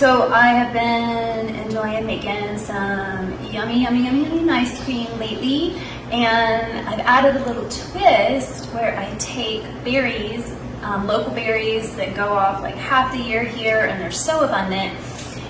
So I have been enjoying making some yummy ice cream lately, and I've added a little twist where I take berries, local berries that go off like half the year here, and they're so abundant.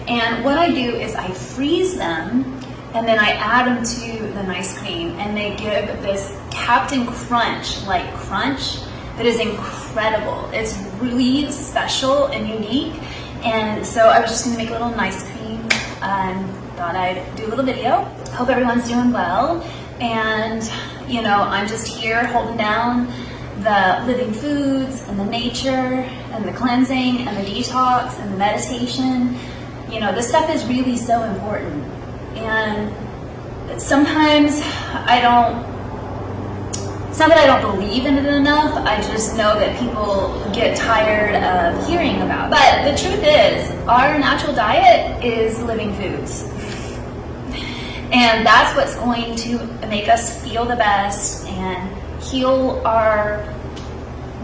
And what I do is I freeze them, and then I add them to the ice cream, and they give this Captain Crunch-like crunch that is incredible. It's really special and unique. And so I was just gonna make a little ice cream and thought I'd do a little video. Hope everyone's doing well. And you know, I'm just here holding down the living foods and the nature and the cleansing and the detox and the meditation. You know, this stuff is really so important. And sometimes it's not that I don't believe in it enough, I just know that people get tired of hearing about it. But the truth is, our natural diet is living foods. And that's what's going to make us feel the best and heal our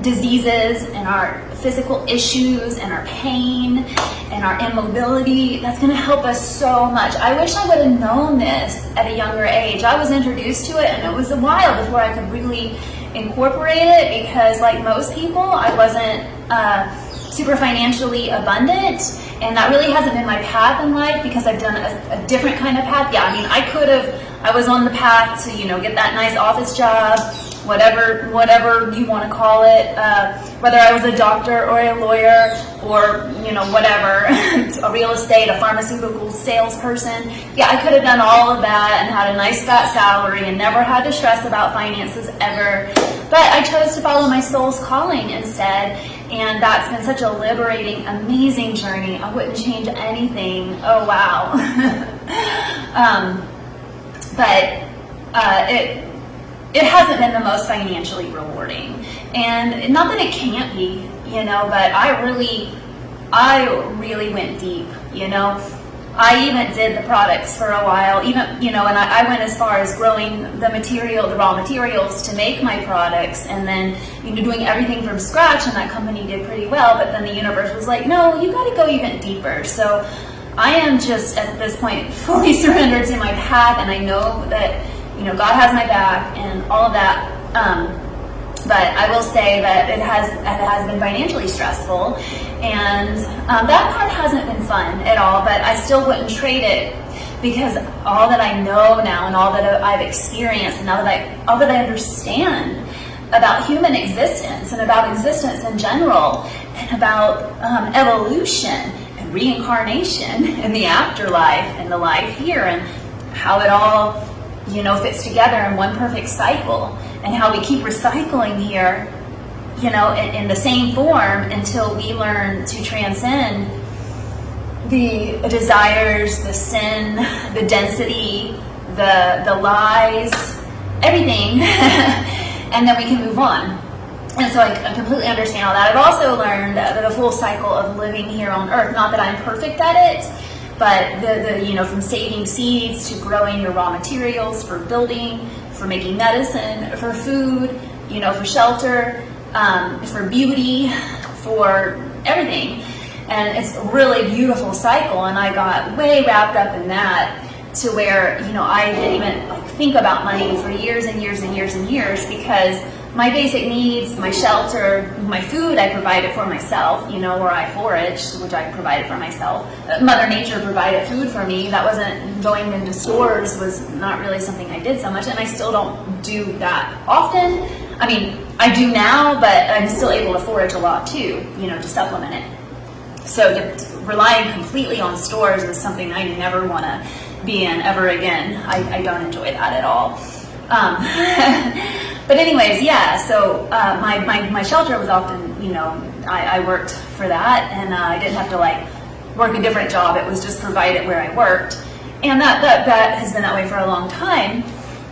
diseases and our physical issues and our pain and our immobility. That's going to help us so much. I wish I would have known this at a younger age. I was introduced to it, and it was a while before I could really incorporate it, because like most people, I wasn't super financially abundant, and that really hasn't been my path in life, because I've done a different kind of path. Yeah, I mean, I was on the path to, you know, get that nice office job, whatever you want to call it, whether I was a doctor or a lawyer or, you know, whatever, a real estate, a pharmaceutical salesperson. Yeah, I could have done all of that and had a nice fat salary and never had to stress about finances ever. But I chose to follow my soul's calling instead, and that's been such a liberating, amazing journey. I wouldn't change anything. Oh, wow. It hasn't been the most financially rewarding, and not that it can't be, you know, but I really went deep, you know. I even did the products for a while, even, you know, and I went as far as growing the raw materials to make my products, and then, you know, doing everything from scratch, and that company did pretty well, but then the universe was like, no, you got to go even deeper. So I am just at this point fully surrendered to my path, and I know that, you know, God has my back and all of that. But I will say that it has been financially stressful, and that part hasn't been fun at all, but I still wouldn't trade it, because all that I know now and all that I've experienced and all that I understand about human existence and about existence in general, and about evolution and reincarnation and the afterlife and the life here, and how it all, you know, fits together in one perfect cycle, and how we keep recycling here, you know, in the same form until we learn to transcend the desires, the sin, the density, the lies, everything, and then we can move on. And so I completely understand all that. I've also learned the full cycle of living here on Earth. Not that I'm perfect at it, but the you know, from saving seeds to growing your raw materials for building, for making medicine, for food, you know, for shelter, for beauty, for everything. And it's a really beautiful cycle, and I got way wrapped up in that, to where, you know, I didn't even like think about money for years and years and years and years, because my basic needs, my shelter, my food, I provided for myself, you know, where I foraged, which I provided for myself. Mother Nature provided food for me. That wasn't, going into stores was not really something I did so much, and I still don't do that often. I mean, I do now, but I'm still able to forage a lot too, you know, to supplement it. So relying completely on stores is something I never want to be in ever again. I don't enjoy that at all. But anyways, yeah, so my shelter was often, you know, I worked for that, and I didn't have to like work a different job. It was just provided where I worked, and that has been that way for a long time.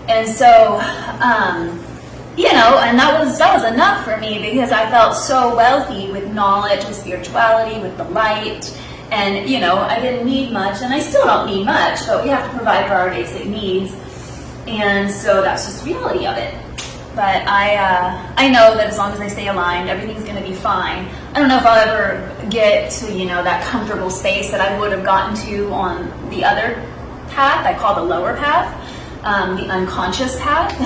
And so you know, and that was enough for me, because I felt so wealthy with knowledge, with spirituality, with the light, and you know, I didn't need much, and I still don't need much, but we have to provide for our basic needs, and so that's just the reality of it. But I know that as long as I stay aligned, everything's going to be fine. I don't know if I'll ever get to, that comfortable space that I would have gotten to on the other path. I call the lower path, the unconscious path,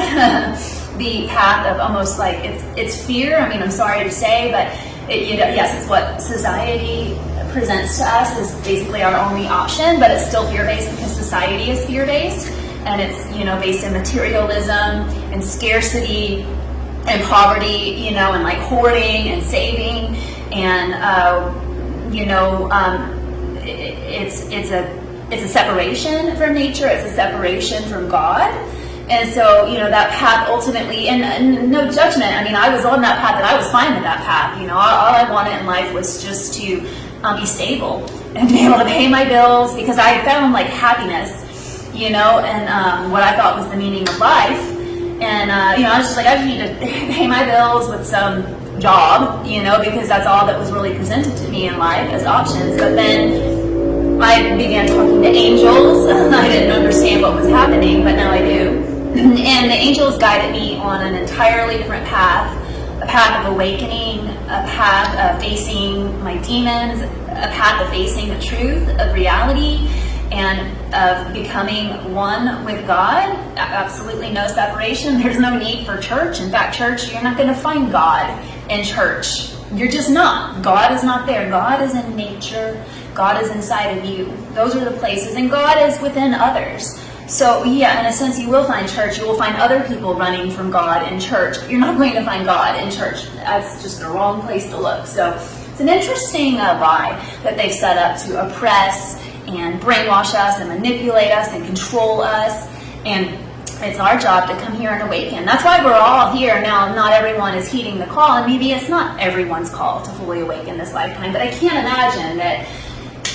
the path of almost like it's fear. I mean, I'm sorry to say, but yes, it's what society presents to us as basically our only option, but it's still fear-based because society is fear-based, and it's based in materialism and scarcity and poverty, and like hoarding and saving, and it's a separation from nature. It's a separation from God. And so, that path ultimately, and no judgment. I mean, I was on that path, and I was fine with that path. All I wanted in life was just to be stable and be able to pay my bills, because I found like happiness, and what I thought was the meaning of life. And, I was just like, I just need to pay my bills with some job, because that's all that was really presented to me in life as options. But then I began talking to angels. I didn't understand what was happening, but now I do. And the angels guided me on an entirely different path, a path of awakening, a path of facing my demons, a path of facing the truth of reality, and of becoming one with God. Absolutely no separation. There's no need for church. In fact, church, you're not going to find God in church. You're just not. God is not there. God is in nature. God is inside of you. Those are the places. And God is within others. So yeah, in a sense, you will find church. You will find other people running from God in church. You're not going to find God in church. That's just the wrong place to look. So it's an interesting lie that they've set up to oppress and brainwash us and manipulate us and control us. And it's our job to come here and awaken. That's why we're all here. Now, not everyone is heeding the call, and maybe it's not everyone's call to fully awaken this lifetime, but I can't imagine that,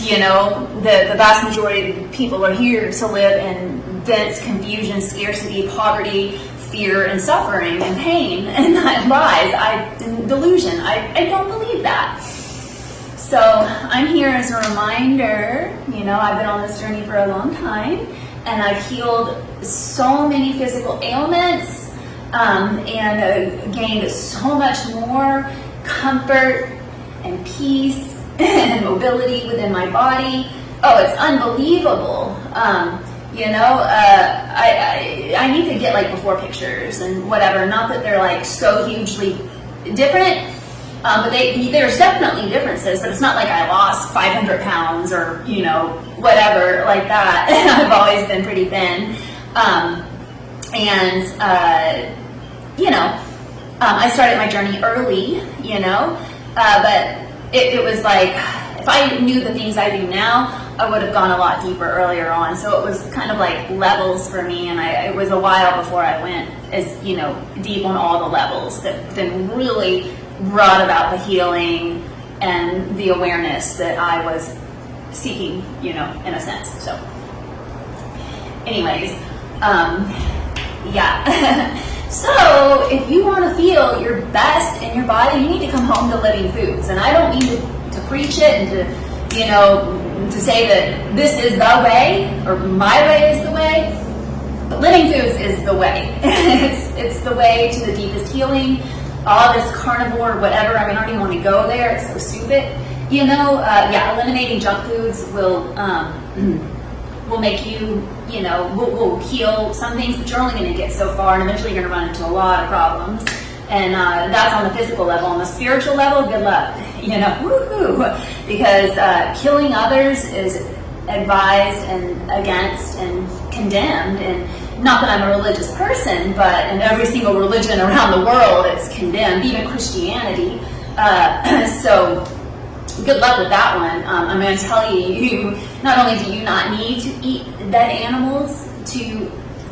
the vast majority of people are here to live in dense confusion, scarcity, poverty, fear, and suffering, and pain, and lies, delusion. I don't believe that. So I'm here as a reminder. I've been on this journey for a long time, and I've healed so many physical ailments, and gained so much more comfort and peace and mobility within my body. Oh, it's unbelievable. I need to get like before pictures and whatever. Not that they're like so hugely different, but there's definitely differences. But it's not like I lost 500 pounds or whatever like that. I've always been pretty thin, I started my journey early, but it was like, if I knew the things I do now, I would have gone a lot deeper earlier on. So it was kind of like levels for me, and it was a while before I went as, deep on all the levels that then really brought about the healing and the awareness that I was seeking, in a sense. So anyways, yeah. So if you want to feel your best in your body, you need to come home to Living Foods. And I don't mean to preach it and to say that this is the way or my way is the way. But Living Foods is the way. It's the way to the deepest healing. All this carnivore, whatever. I don't even want to go there. It's so stupid. Eliminating junk foods will make you, will heal some things, but you're only going to get so far, and eventually you're going to run into a lot of problems. And that's on the physical level. On the spiritual level, good luck. Woohoo! Because killing others is advised and against and condemned. And not that I'm a religious person, but in every single religion around the world, it's condemned, even Christianity. So good luck with that one. I'm going to tell you, not only do you not need to eat dead animals to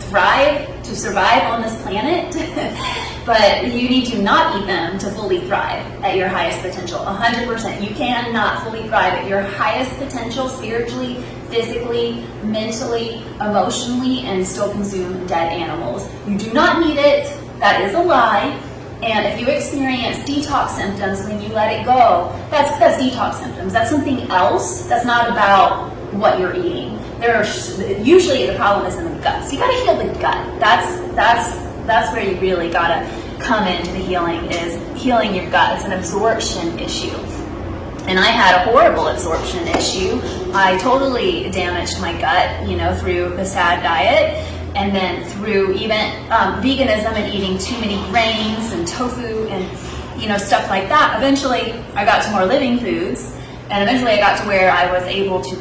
thrive, to survive on this planet, but you need to not eat them to fully thrive at your highest potential. 100%. You cannot fully thrive at your highest potential spiritually, physically, mentally, emotionally, and still consume dead animals. You do not need it. That is a lie. And if you experience detox symptoms when you let it go, that's detox symptoms. That's something else. That's not about what you're eating. Usually the problem is in the gut. So you got to heal the gut. That's where you really got to come into the healing, is healing your gut. It's an absorption issue. And I had a horrible absorption issue. I totally damaged my gut, you know, through the SAD diet, and then through even veganism and eating too many grains and tofu and, you know, stuff like that. Eventually, I got to more living foods, and eventually I got to where I was able to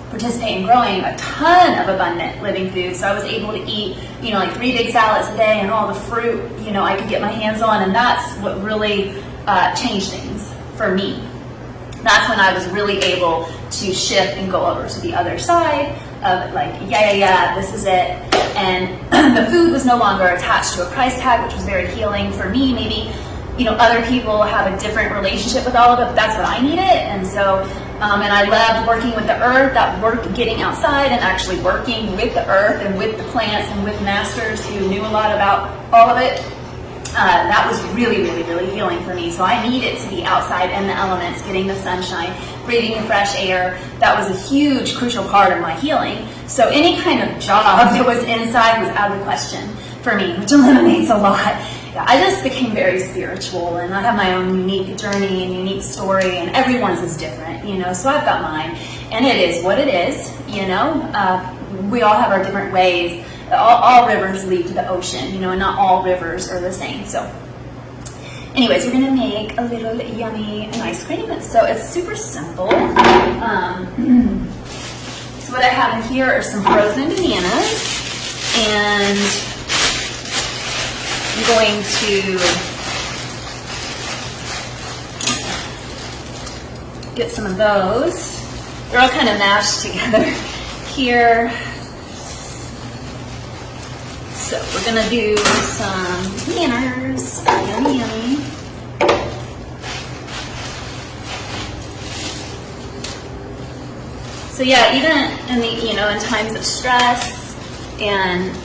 participate in growing a ton of abundant living foods. So I was able to eat, you know, like 3 big salads a day and all the fruit, you know, I could get my hands on, and that's what really changed things for me. That's when I was really able to shift and go over to the other side of like, yeah, this is it. And the food was no longer attached to a price tag, which was very healing for me. Maybe, you know, other people have a different relationship with all of it, but that's what I needed. And so, and I loved working with the earth, getting outside and actually working with the earth and with the plants and with masters who knew a lot about all of it. That was really, really, really healing for me. So I needed to be outside in the elements, getting the sunshine, breathing the fresh air. That was a huge, crucial part of my healing. So any kind of job that was inside was out of the question for me, which eliminates a lot. I just became very spiritual, and I have my own unique journey and unique story, and everyone's is different, you know, so I've got mine, and it is what it is, you know. We all have our different ways. All rivers lead to the ocean, you know, and not all rivers are the same. So anyways, we're going to make a little yummy ice cream. So it's super simple. So what I have in here are some frozen bananas, and I'm going to get some of those. They're all kind of mashed together here. So we're gonna do some bananas, yummy, yummy. So yeah, even in the, you know, in times of stress and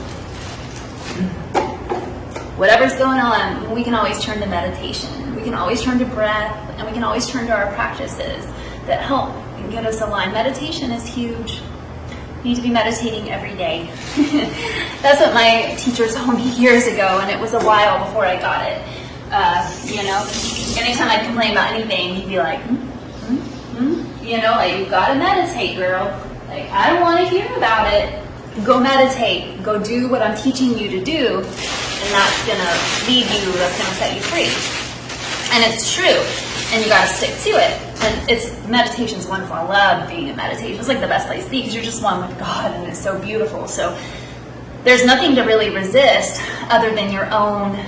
whatever's going on, we can always turn to meditation. We can always turn to breath, and we can always turn to our practices that help get us aligned. Meditation is huge. You need to be meditating every day. That's what my teacher told me years ago, and it was a while before I got it. You know, anytime I'd complain about anything, he'd be like, you know, like, you gotta meditate, girl. Like, I don't want to hear about it. Go meditate. Go do what I'm teaching you to do, and that's gonna lead you. That's gonna set you free. And it's true, and you gotta stick to it. And meditation's wonderful. I love being in meditation. It's like the best place to be, because you're just one with God, and it's so beautiful. So there's nothing to really resist other than your own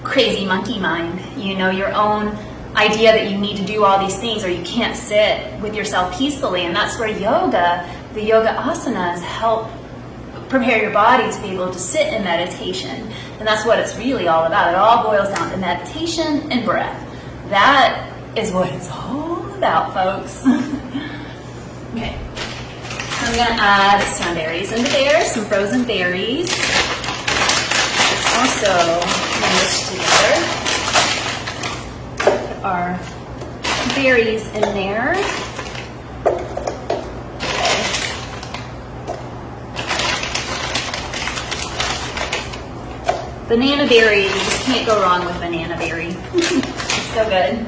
crazy monkey mind, you know, your own idea that you need to do all these things, or you can't sit with yourself peacefully. And that's where yoga, the yoga asanas, help prepare your body to be able to sit in meditation. And that's what it's really all about. It all boils down to meditation and breath. That is what it's all about, folks. Okay, so I'm gonna add some berries into there, some frozen berries. Also, mix together. Put our berries in there. Banana berry, you just can't go wrong with banana berry. It's so good.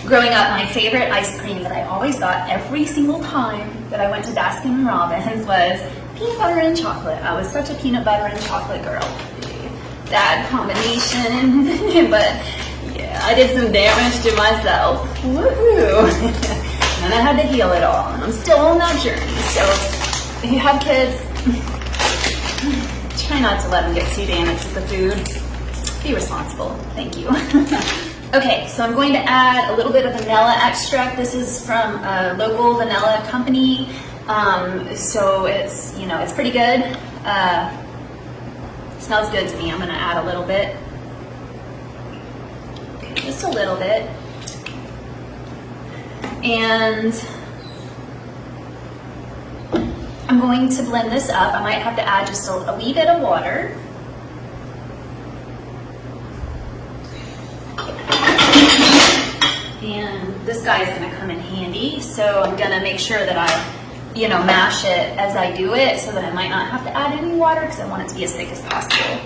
Growing up, my favorite ice cream that I always got every single time that I went to Baskin Robbins was peanut butter and chocolate. I was such a peanut butter and chocolate girl. Bad combination, but yeah, I did some damage to myself. Woohoo! And I had to heal it all, and I'm still on that journey. So if you have kids, try not to let them get too damaged with the food. Be responsible. Thank you. Okay, so I'm going to add a little bit of vanilla extract. This is from a local vanilla company, so it's, you know, it's pretty good. Smells good to me. I'm going to add a little bit. Okay, just a little bit. And I'm going to blend this up. I might have to add just a wee bit of water. And this guy's going to come in handy, so I'm going to make sure that I, you know, mash it as I do it, so that I might not have to add any water, because I want it to be as thick as possible.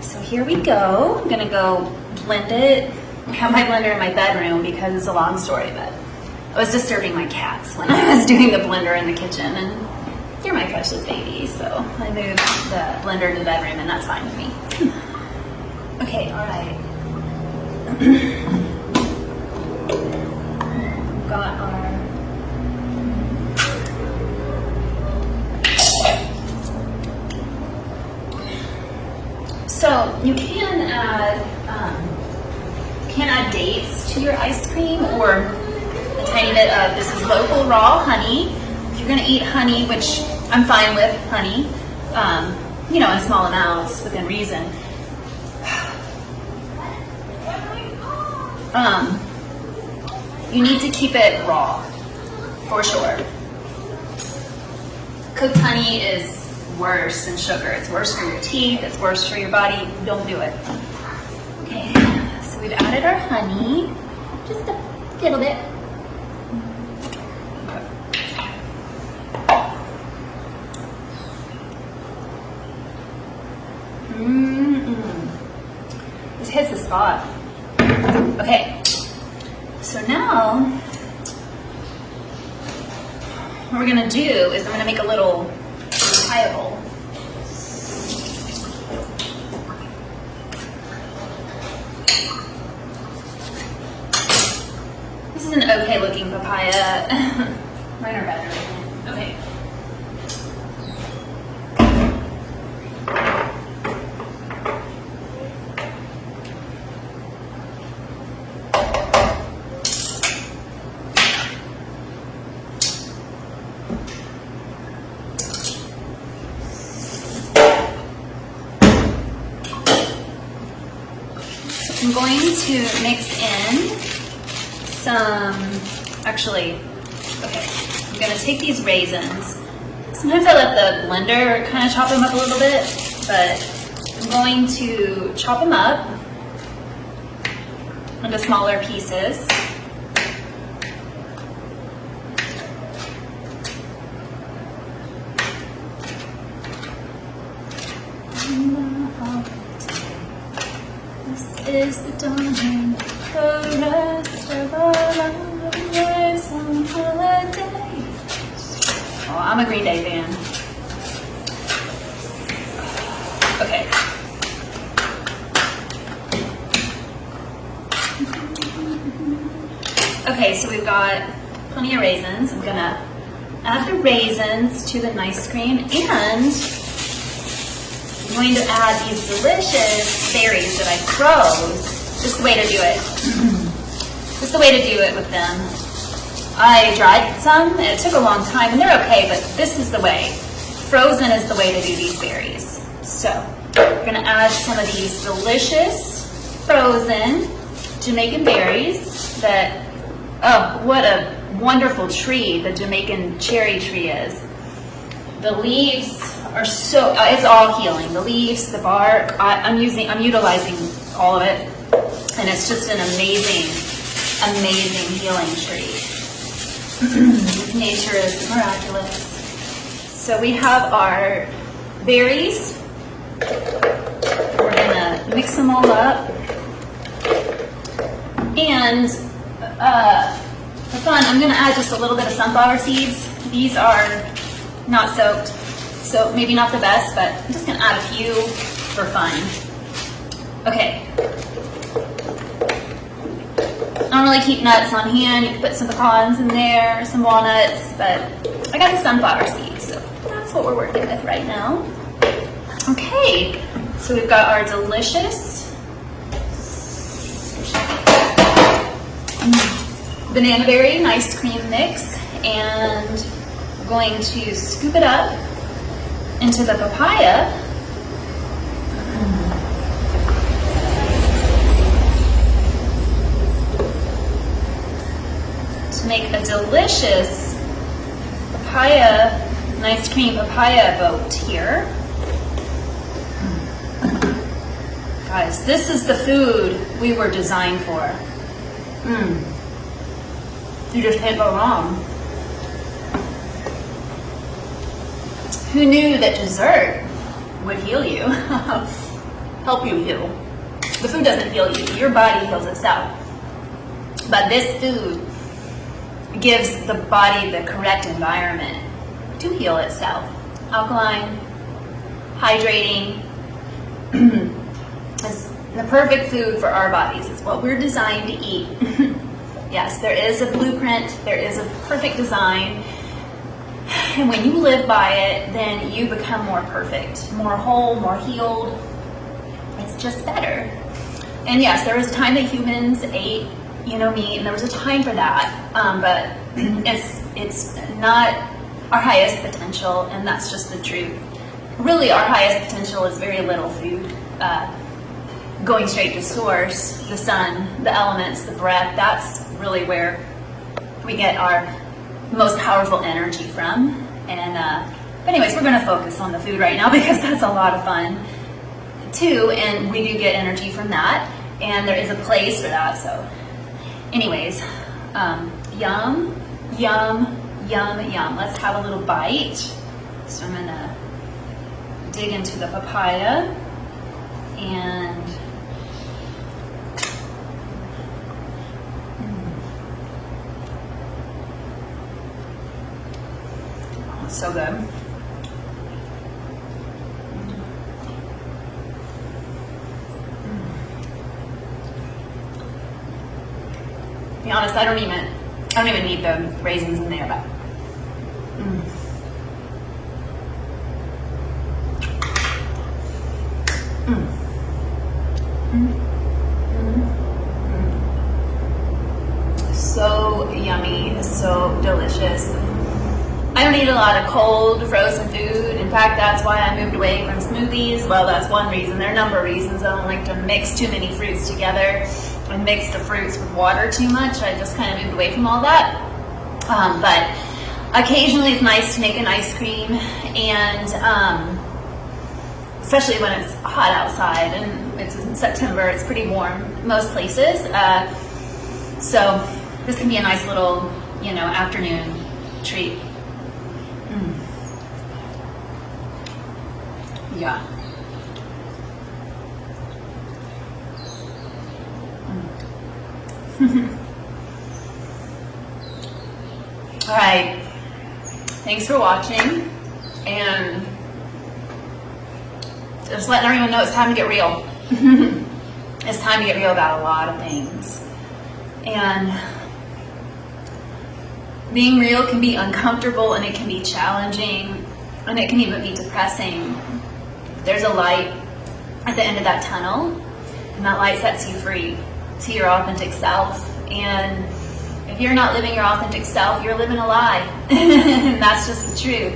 So here we go. I'm gonna go blend it. I have my blender in my bedroom because it's a long story, but I was disturbing my cats when I was doing the blender in the kitchen, and you're my precious baby, so I moved the blender to the bedroom, and that's fine with me. Okay, all right. Got our so you can add dates to your ice cream, or a tiny bit of, this is local raw honey. If you're gonna eat honey, which I'm fine with honey, you know, in small amounts within reason. You need to keep it raw, for sure. Cooked honey is worse than sugar. It's worse for your teeth, it's worse for your body. Don't do it. Okay, so we've added our honey, just a little bit. This hits the spot. Okay, so now what we're gonna do is I'm gonna make a little papaya bowl. This is an okay looking papaya. Mine are better. Okay. I'm going to mix in some, actually, okay, I'm gonna take these raisins. Sometimes I let the blender kind of chop them up a little bit, but I'm going to chop them up into smaller pieces. Is the dawning, the rest of our lives on holiday. Oh, I'm a Green Day fan. Okay. Okay, so we've got plenty of raisins. I'm gonna add the raisins to the nice cream, and I'm going to add these delicious berries that I froze. Just the way to do it. Just the way to do it with them. I dried some, and it took a long time, and they're okay, but this is the way. Frozen is the way to do these berries. So, we're gonna add some of these delicious frozen Jamaican berries that, oh, what a wonderful tree the Jamaican cherry tree is. The leaves are so, it's all healing. The leaves, the bark, I'm utilizing all of it, and it's just an amazing, amazing healing tree. Nature is miraculous. So we have our berries. We're gonna mix them all up, and for fun, I'm gonna add just a little bit of sunflower seeds. These are not soaked, so maybe not the best, but I'm just gonna add a few for fun. Okay. I don't really keep nuts on hand. You can put some pecans in there, some walnuts, but I got the sunflower seeds, so that's what we're working with right now. Okay, so we've got our delicious banana berry ice cream mix, and we're going to scoop it up into the papaya. To make a delicious papaya, ice cream papaya boat here. Guys, this is the food we were designed for. You just can't go wrong. Who knew that dessert would heal you? help you heal. The food doesn't heal you, your body heals itself. But this food gives the body the correct environment to heal itself. Alkaline, hydrating, it's the perfect food for our bodies. It's what we're designed to eat. Yes, there is a blueprint, there is a perfect design. And when you live by it, then you become more perfect, more whole, more healed. It's just better. And yes, there was a time that humans ate, meat, and there was a time for that. But it's not our highest potential, and that's just the truth. Really, our highest potential is very little food. Going straight to source, the sun, the elements, the breath, that's really where we get our most powerful energy from. And but anyways, we're going to focus on the food right now because that's a lot of fun too, and we do get energy from that, and there is a place for that. So anyways, yum, yum, yum, yum. Let's have a little bite. So I'm going to dig into the papaya and so good. To be honest, I don't even need the raisins in there, but so yummy, so delicious. I don't eat a lot of cold, frozen food. In fact, that's why I moved away from smoothies. Well, that's one reason. There are a number of reasons. I don't like to mix too many fruits together and mix the fruits with water too much. I just kind of moved away from all that. But occasionally it's nice to make an ice cream, and especially when it's hot outside and it's in September, it's pretty warm most places. So this can be a nice little, afternoon treat. Yeah. All right. Thanks for watching, and just letting everyone know it's time to get real. It's time to get real about a lot of things. And being real can be uncomfortable, and it can be challenging, and it can even be depressing. There's a light at the end of that tunnel, and that light sets you free to your authentic self. And if you're not living your authentic self, you're living a lie. And that's just the truth.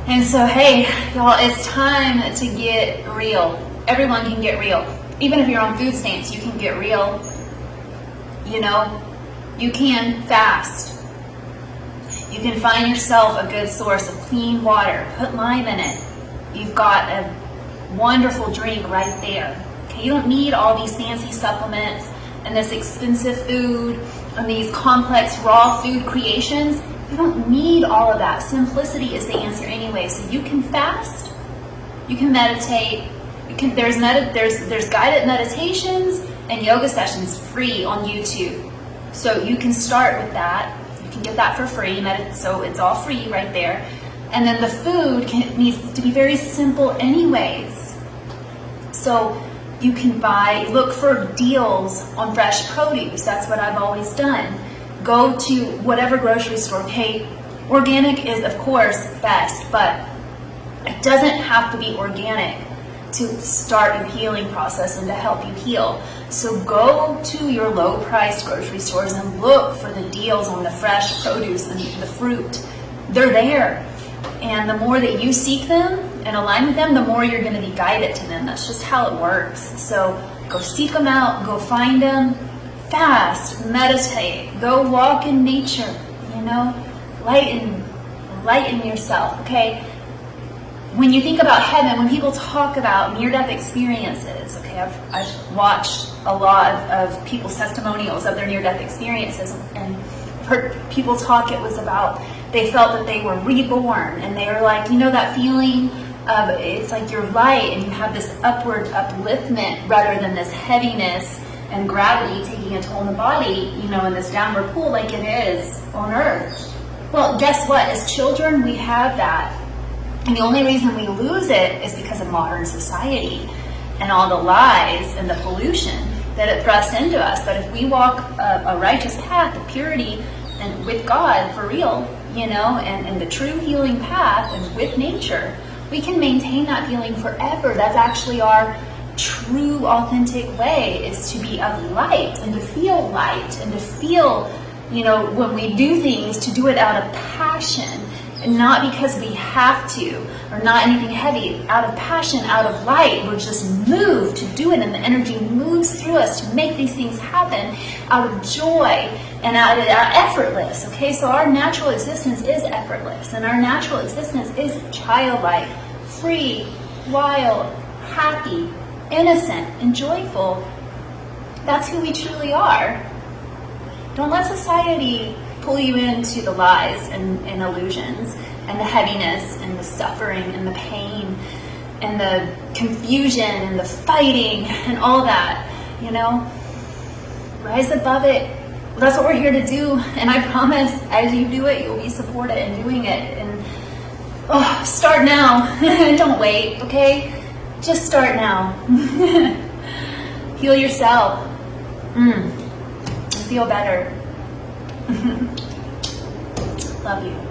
And so, hey, y'all, it's time to get real. Everyone can get real. Even if you're on food stamps, you can get real. You can fast. You can find yourself a good source of clean water. Put lime in it. You've got a wonderful drink right there. Okay, you don't need all these fancy supplements and this expensive food and these complex raw food creations. You don't need all of that. Simplicity is the answer anyway. So you can fast, you can meditate, there's guided meditations and yoga sessions free on YouTube. So you can start with that. You can get that for free. So it's all free right there. And then the food needs to be very simple anyways. So you can look for deals on fresh produce. That's what I've always done. Go to whatever grocery store. Okay, organic is of course best, but it doesn't have to be organic to start your healing process and to help you heal. So go to your low price grocery stores and look for the deals on the fresh produce and the fruit. They're there. And the more that you seek them and align with them, the more you're going to be guided to them. That's just how it works. So go seek them out, go find them, fast, meditate, go walk in nature, lighten yourself, okay? When you think about heaven, when people talk about near-death experiences, okay, I've watched a lot of people's testimonials of their near-death experiences, and heard people talk, it was about they felt that they were reborn, and they were like, that feeling it's like you're light and you have this upward upliftment rather than this heaviness and gravity taking a toll on the body, you know, in this downward pull like it is on earth. Well, guess what? As children, we have that. And the only reason we lose it is because of modern society and all the lies and the pollution that it thrusts into us. But if we walk a righteous path of purity and with God for real, you know, and the true healing path and with nature, we can maintain that healing forever. That's actually our true, authentic way, is to be of light and to feel light and to feel, you know, when we do things, to do it out of passion and not because we have to or not anything heavy, out of passion, out of light. We're just moved to do it, and the energy moves through us to make these things happen out of joy and out of effortless. Okay, so our natural existence is effortless, and our natural existence is childlike, free, wild, happy, innocent, and joyful. That's who we truly are. Don't let society pull you into the lies and illusions and the heaviness and the suffering and the pain and the confusion and the fighting and all that, you know. Rise above it. That's what we're here to do, and I promise as you do it, you'll be supported in doing it. And start now. Don't wait, okay? Just start now. Heal yourself. Feel better. Love you.